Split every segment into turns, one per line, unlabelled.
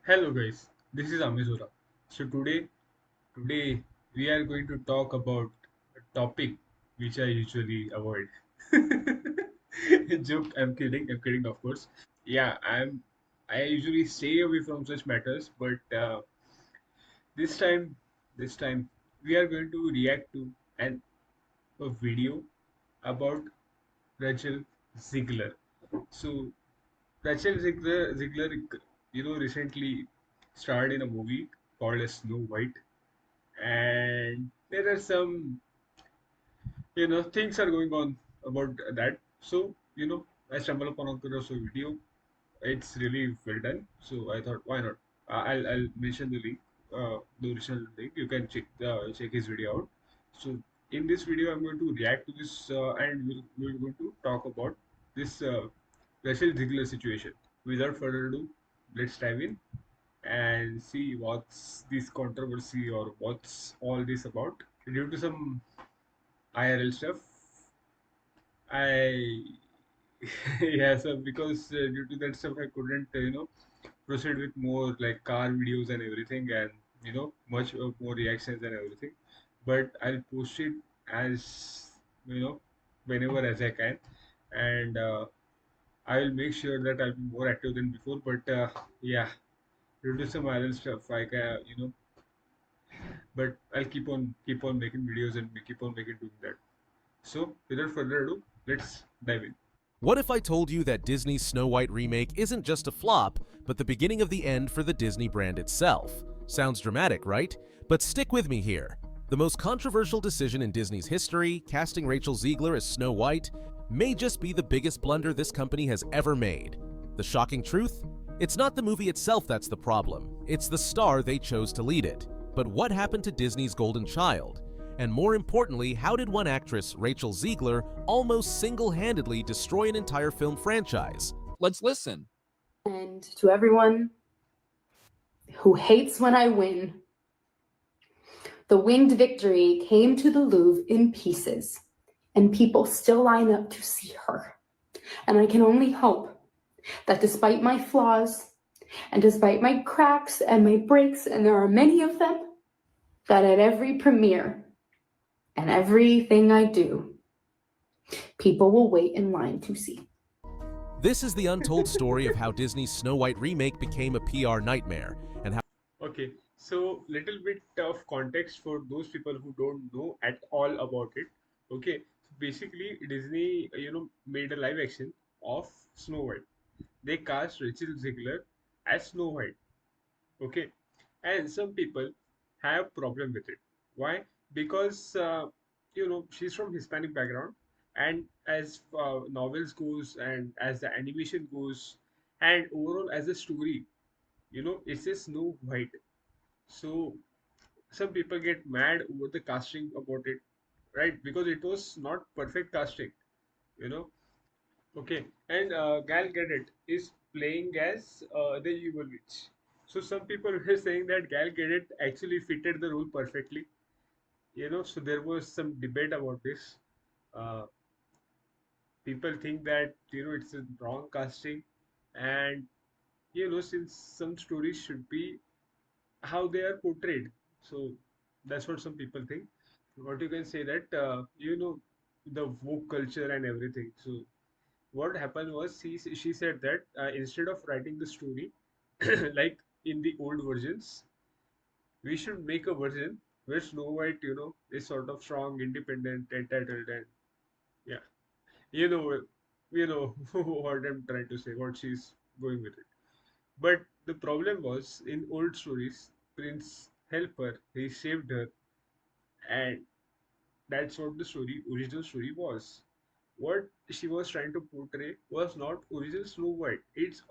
Hello guys, this is Amesora. So today we are going to talk about a topic which I usually avoid. Joke, I'm kidding of course. Yeah, I usually stay away from such matters, but this time this time we are going to react to an a video about Rachel Ziegler. So Ziegler, recently starred in a movie called as Snow White, and there are some, things are going on about that. So, I stumbled upon a video. It's really well done. So I thought, why not? I'll mention the link, the original link. You can check his video out. So in this video, I'm going to react to this, and we're going to talk about this Rachel Ziegler situation. Without further ado, let's dive in and see what's this controversy or what's all this about. Due to some IRL stuff, I yeah, so because due to that stuff, I couldn't proceed with more like car videos and everything, and much more reactions and everything. But I'll post it as you know whenever as I can, and I will make sure that I'll be more active than before. But yeah, due to some other stuff, I can but I'll keep on making videos and keep on making doing that. So without further ado, let's dive in.
What if I told you that Disney's Snow White remake isn't just a flop, but the beginning of the end for the Disney brand itself? Sounds dramatic, right? But stick with me here. The most controversial decision in Disney's history, casting Rachel Zegler as Snow White, may just be the biggest blunder this company has ever made. The shocking truth? It's not the movie itself that's the problem, it's the star they chose to lead it. But what happened to Disney's golden child? And more importantly, how did one actress, Rachel Zegler, almost single-handedly destroy an entire film franchise?
Let's listen.
And to everyone who hates when I win, the winged victory came to the Louvre in pieces, and people still line up to see her. And I can only hope that despite my flaws, and despite my cracks and my breaks, and there are many of them, that at every premiere and everything I do, people will wait in line to see.
This is the untold story of how Disney's Snow White remake became a PR nightmare, and how
Okay, so little bit of context for those people who don't know at all about it. Okay, so basically Disney, made a live action of Snow White. They cast Rachel Ziegler as Snow White. Okay, and some people have problem with it. Why? Because she's from Hispanic background, and as novels goes, and as the animation goes, and overall as a story, it's a Snow White. So some people get mad over the casting about it, right? Because it was not perfect casting, you know. Okay, and Gal Gadot is playing as the evil witch. So some people were saying that Gal Gadot actually fitted the role perfectly. So there was some debate about this. Uh, People think that it's a wrong casting, and since some stories should be how they are portrayed. So that's what some people think. What you can say that the woke culture and everything. So what happened was she said that instead of writing the story like in the old versions, we should make a version where Snow White is sort of strong, independent, entitled, and yeah, you know you know what I'm trying to say, what she's going with it. But the problem was in old stories, Prince helped her, he saved her, and that's what the original story was. What she was trying to portray was not original Snow White. It's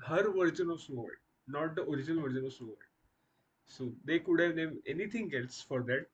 her version of Snow White, not the original version of Snow White. So they could have named anything else for that,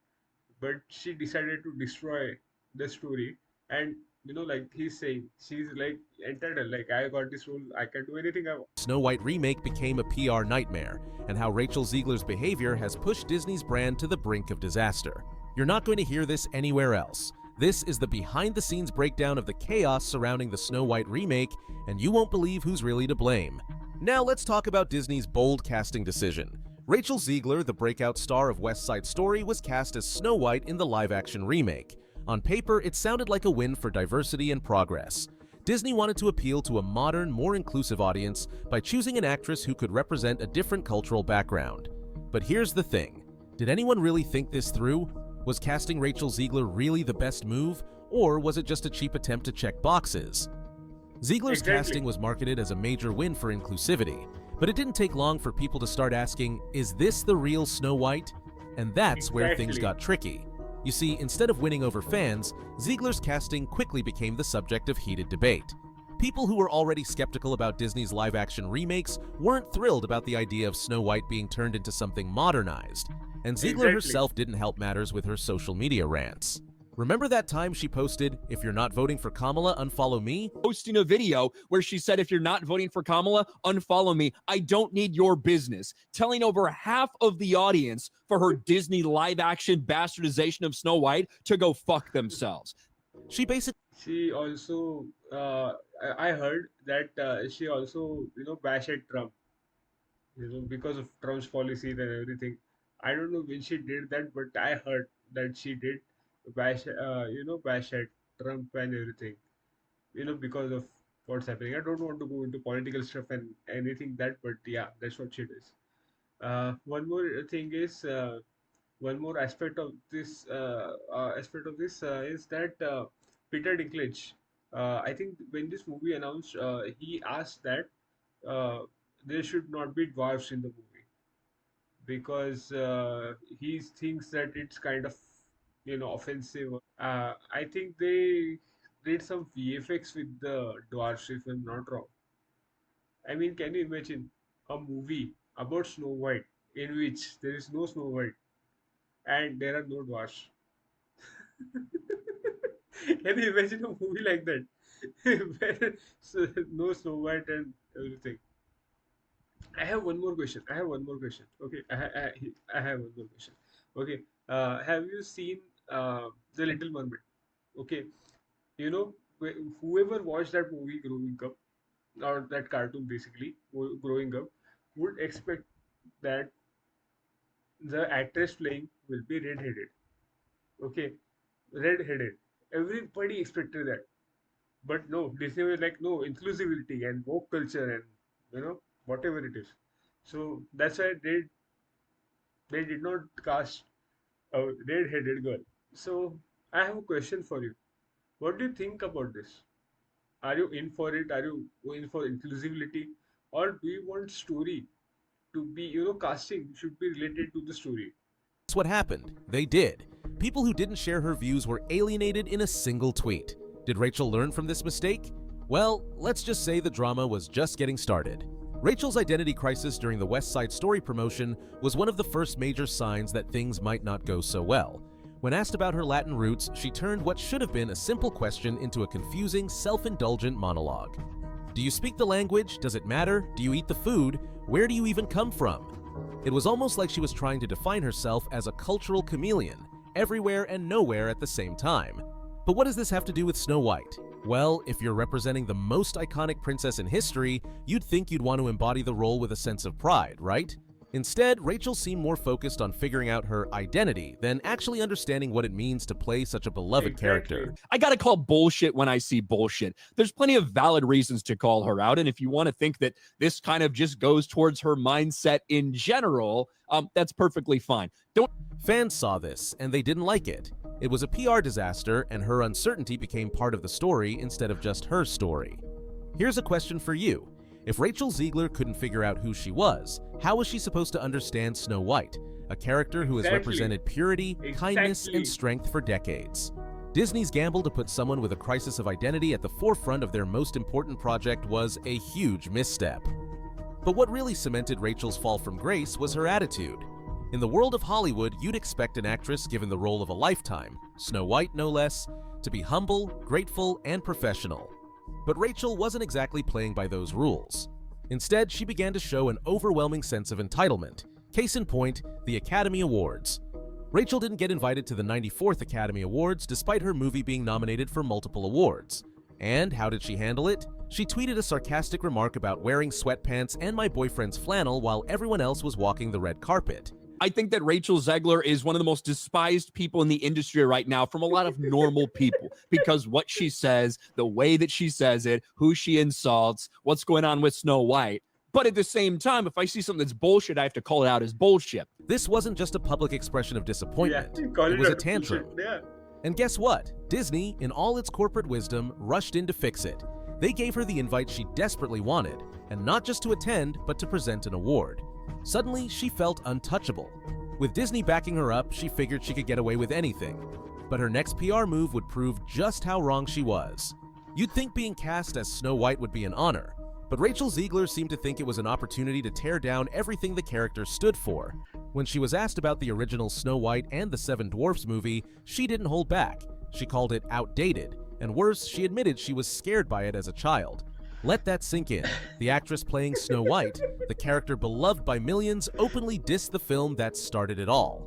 but she decided to destroy the story. And like he's saying, she's like entitled, like I got this role, I can do anything I want.
Snow White remake became a PR nightmare, and how Rachel Zegler's behavior has pushed Disney's brand to the brink of disaster. You're not going to hear this anywhere else. This is the behind-the-scenes breakdown of the chaos surrounding the Snow White remake, and you won't believe who's really to blame. Now let's talk about Disney's bold casting decision. Rachel Zegler, the breakout star of West Side Story, was cast as Snow White in the live-action remake. On paper, it sounded like a win for diversity and progress. Disney wanted to appeal to a modern, more inclusive audience by choosing an actress who could represent a different cultural background. But here's the thing. Did anyone really think this through? Was casting Rachel Zegler really the best move, or was it just a cheap attempt to check boxes? Ziegler's casting was marketed as a major win for inclusivity, but it didn't take long for people to start asking, is this the real Snow White? And that's where things got tricky. You see, instead of winning over fans, Ziegler's casting quickly became the subject of heated debate. People who were already skeptical about Disney's live-action remakes weren't thrilled about the idea of Snow White being turned into something modernized, and Zegler herself didn't help matters with her social media rants. Remember that time she posted, "If you're not voting for Kamala, unfollow me"?
Posting a video where she said, "If you're not voting for Kamala, unfollow me. I don't need your business," telling over half of the audience for her Disney live-action bastardization of Snow White to go fuck themselves.
She
also, I heard that she also, bashed at Trump, because of Trump's policies and everything. I don't know when she did that, but I heard that she did bash at Trump and everything, because of what's happening. I don't want to go into political stuff and anything that, but yeah, that's what she does. One more thing is, one more aspect of this is that Peter Dinklage, I think when this movie announced, he asked that there should not be dwarfs in the movie because he thinks that it's kind of offensive. I think they did some VFX with the dwarfs, if I'm not wrong. I mean, can you imagine a movie about Snow White in which there is no Snow White and there are no dwarfs? Can you imagine a movie like that? Where no Snow White and everything. I have one more question. Okay, I have one more question. Okay, have you seen The Little Mermaid? Okay, whoever watched that movie growing up, or that cartoon basically, growing up, would expect that the actress playing will be red-headed. Okay, red-headed. Everybody expected that, but no, Disney was like, no, inclusivity and woke culture and whatever it is. So that's why they did not cast a red-headed girl. So I have a question for you. What do you think about this? Are you in for it? Are you in for inclusivity, or do you want story to be, casting should be related to the story?
That's what happened. They did. People who didn't share her views were alienated in a single tweet. Did Rachel learn from this mistake? Well, let's just say the drama was just getting started. Rachel's identity crisis during the West Side Story promotion was one of the first major signs that things might not go so well. When asked about her Latin roots, she turned what should have been a simple question into a confusing, self-indulgent monologue. Do you speak the language? Does it matter? Do you eat the food? Where do you even come from? It was almost like she was trying to define herself as a cultural chameleon, everywhere and nowhere at the same time. But what does this have to do with Snow White? Well, if you're representing the most iconic princess in history, you'd think you'd want to embody the role with a sense of pride, right? Instead, Rachel seemed more focused on figuring out her identity than actually understanding what it means to play such a beloved character.
I gotta call bullshit when I see bullshit. There's plenty of valid reasons to call her out, and if you want to think that this kind of just goes towards her mindset in general, that's perfectly fine.
Fans saw this, and they didn't like it. It was a PR disaster, and her uncertainty became part of the story instead of just her story. Here's a question for you. If Rachel Zegler couldn't figure out who she was, how was she supposed to understand Snow White, a character who has represented purity, kindness, and strength for decades? Disney's gamble to put someone with a crisis of identity at the forefront of their most important project was a huge misstep. But what really cemented Rachel's fall from grace was her attitude. In the world of Hollywood, you'd expect an actress given the role of a lifetime, Snow White no less, to be humble, grateful, and professional. But Rachel wasn't exactly playing by those rules. Instead, she began to show an overwhelming sense of entitlement. Case in point, the Academy Awards. Rachel didn't get invited to the 94th Academy Awards despite her movie being nominated for multiple awards. And how did she handle it? She tweeted a sarcastic remark about wearing sweatpants and my boyfriend's flannel while everyone else was walking the red carpet.
I think that Rachel Zegler is one of the most despised people in the industry right now from a lot of normal people because what she says, the way that she says it, who she insults, what's going on with Snow White. But at the same time, if I see something that's bullshit, I have to call it out as bullshit.
This wasn't just a public expression of disappointment.
call
It was a
out bullshit.
tantrum.
Yeah.
And guess what? Disney, in all its corporate wisdom, rushed in to fix it. They gave her the invite she desperately wanted, and not just to attend, but to present an award. Suddenly, she felt untouchable. With Disney backing her up, she figured she could get away with anything. But her next PR move would prove just how wrong she was. You'd think being cast as Snow White would be an honor, but Rachel Zegler seemed to think it was an opportunity to tear down everything the character stood for. When she was asked about the original Snow White and the Seven Dwarfs movie, she didn't hold back. She called it outdated, and worse, she admitted she was scared by it as a child. Let that sink in. The actress playing Snow White, the character beloved by millions, openly dissed the film that started it all.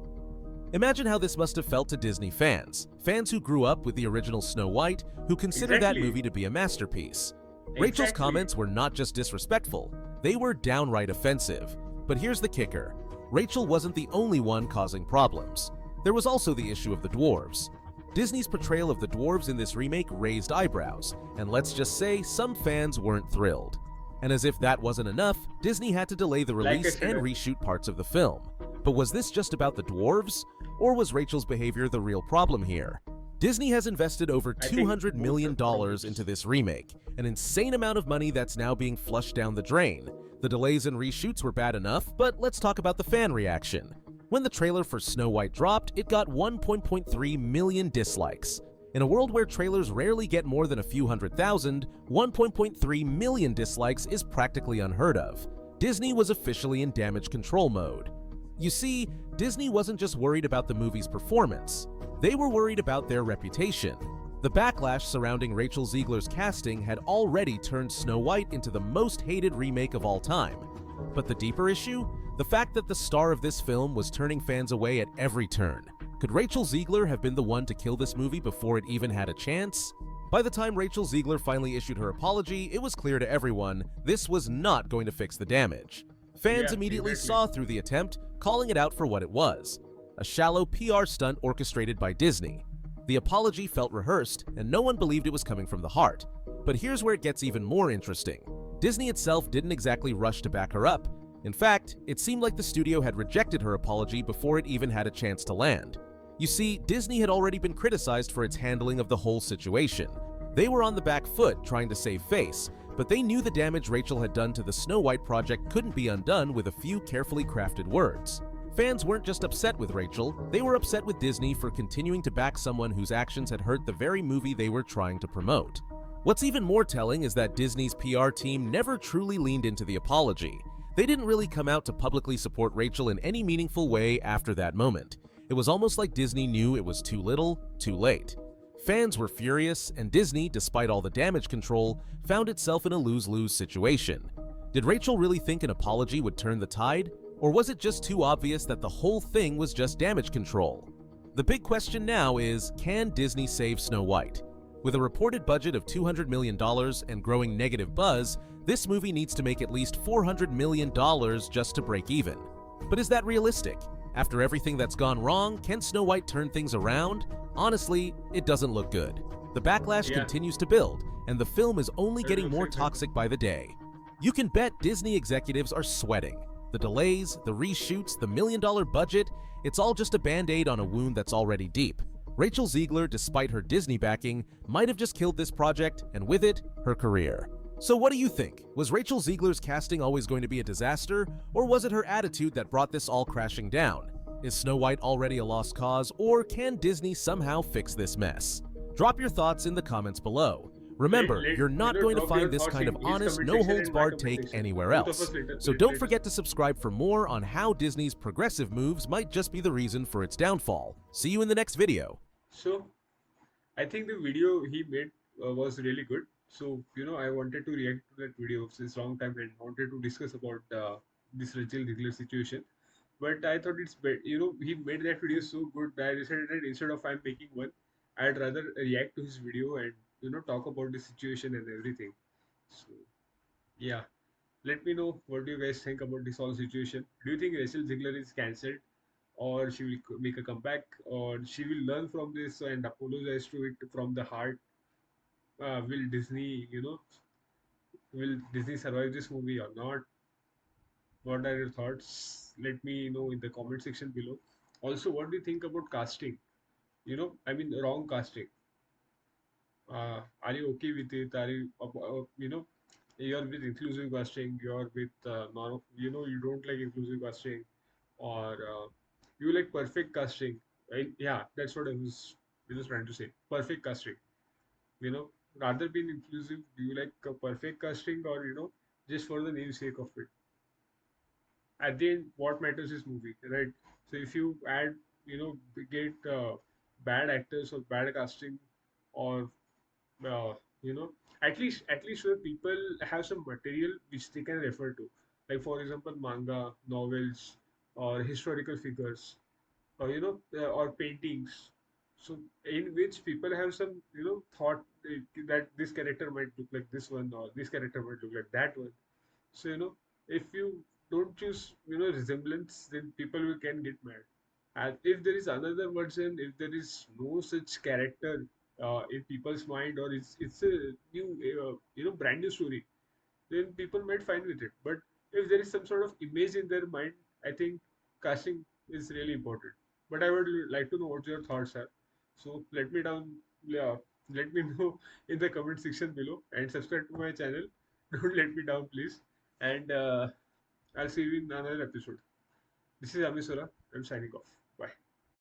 Imagine how this must have felt to Disney fans who grew up with the original Snow White, who consider that movie to be a masterpiece. Rachel's comments were not just disrespectful, they were downright offensive. But here's the kicker. Rachel wasn't the only one causing problems. There was also the issue of the dwarves. Disney's portrayal of the dwarves in this remake raised eyebrows, and let's just say some fans weren't thrilled. And as if that wasn't enough, Disney had to delay the release and reshoot parts of the film. But was this just about the dwarves? Or was Rachel's behavior the real problem here? Disney has invested over $200 million into this remake, an insane amount of money that's now being flushed down the drain. The delays and reshoots were bad enough, but let's talk about the fan reaction. When the trailer for Snow White dropped, it got 1.3 million dislikes. In a world where trailers rarely get more than a few hundred thousand, 1.3 million dislikes is practically unheard of. Disney was officially in damage control mode. You see, Disney wasn't just worried about the movie's performance, they were worried about their reputation. The backlash surrounding Rachel Zegler's casting had already turned Snow White into the most hated remake of all time. But the deeper issue? The fact that the star of this film was turning fans away at every turn. Could Rachel Zegler have been the one to kill this movie before it even had a chance? By the time Rachel Zegler finally issued her apology, it was clear to everyone this was not going to fix the damage. Fans immediately saw through the attempt, calling it out for what it was: a shallow PR stunt orchestrated by Disney. The apology felt rehearsed, and no one believed it was coming from the heart. But here's where it gets even more interesting. Disney itself didn't exactly rush to back her up. In fact, it seemed like the studio had rejected her apology before it even had a chance to land. You see, Disney had already been criticized for its handling of the whole situation. They were on the back foot trying to save face, but they knew the damage Rachel had done to the Snow White project couldn't be undone with a few carefully crafted words. Fans weren't just upset with Rachel, they were upset with Disney for continuing to back someone whose actions had hurt the very movie they were trying to promote. What's even more telling is that Disney's PR team never truly leaned into the apology. They didn't really come out to publicly support Rachel in any meaningful way after that moment. It was almost like Disney knew it was too little, too late. Fans were furious, and Disney, despite all the damage control, found itself in a lose-lose situation. Did Rachel really think an apology would turn the tide? Or was it just too obvious that the whole thing was just damage control? The big question now is, can Disney save Snow White? With a reported budget of $200 million and growing negative buzz, this movie needs to make at least $400 million just to break even. But is that realistic? After everything that's gone wrong, can Snow White turn things around? Honestly, it doesn't look good. The backlash continues to build, and the film is only getting more toxic by the day. You can bet Disney executives are sweating. The delays, the reshoots, the million-dollar budget, it's all just a band-aid on a wound that's already deep. Rachel Zegler, despite her Disney backing, might have just killed this project, and with it, her career. So what do you think? Was Rachel Zegler's casting always going to be a disaster, or was it her attitude that brought this all crashing down? Is Snow White already a lost cause, or can Disney somehow fix this mess? Drop your thoughts in the comments below. Remember, you're not going to find this kind of honest, no-holds-barred take anywhere else. So don't forget to subscribe for more on how Disney's progressive moves might just be the reason for its downfall. See you in the next video.
So, I think the video he made was really good. So, I wanted to react to that video since long time and wanted to discuss about this Rachel Zegler situation. But I thought it's better, he made that video so good that I decided that instead of I'm making one, I'd rather react to his video and, talk about the situation and everything. So yeah, let me know what do you guys think about this whole situation. Do you think Rachel Ziegler is cancelled, or she will make a comeback, or she will learn from this and apologize to it from the heart? Will Disney, will Disney survive this movie or not? What are your thoughts? Let me know in the comment section below. Also, what do you think about casting? I mean, wrong casting. Are you okay with it? Are you, you're with inclusive casting, you're with non, you don't like inclusive casting, or you like perfect casting. Right? Yeah, that's what I was trying to say. Perfect casting. You know, rather being inclusive, do you like a perfect casting, or just for the namesake of it? At the end, what matters is movie, right? So if you add, get bad actors or bad casting, or uh, you know at least where people have some material which they can refer to, like for example manga, novels, or historical figures, or or paintings, so in which people have some thought that this character might look like this one, or this character might look like that one. So if you don't choose resemblance, then people will can get mad. And if there is another version, if there is no such character in people's mind, or it's a new brand new story, then people might find with it. But if there is some sort of image in their mind, I think casting is really important. But I would like to know what your thoughts are. So let me down, yeah, let me know in the comment section below, and subscribe to my channel. Don't let me down, please. And I'll see you in another episode. This is Amesora. I'm signing off. Bye.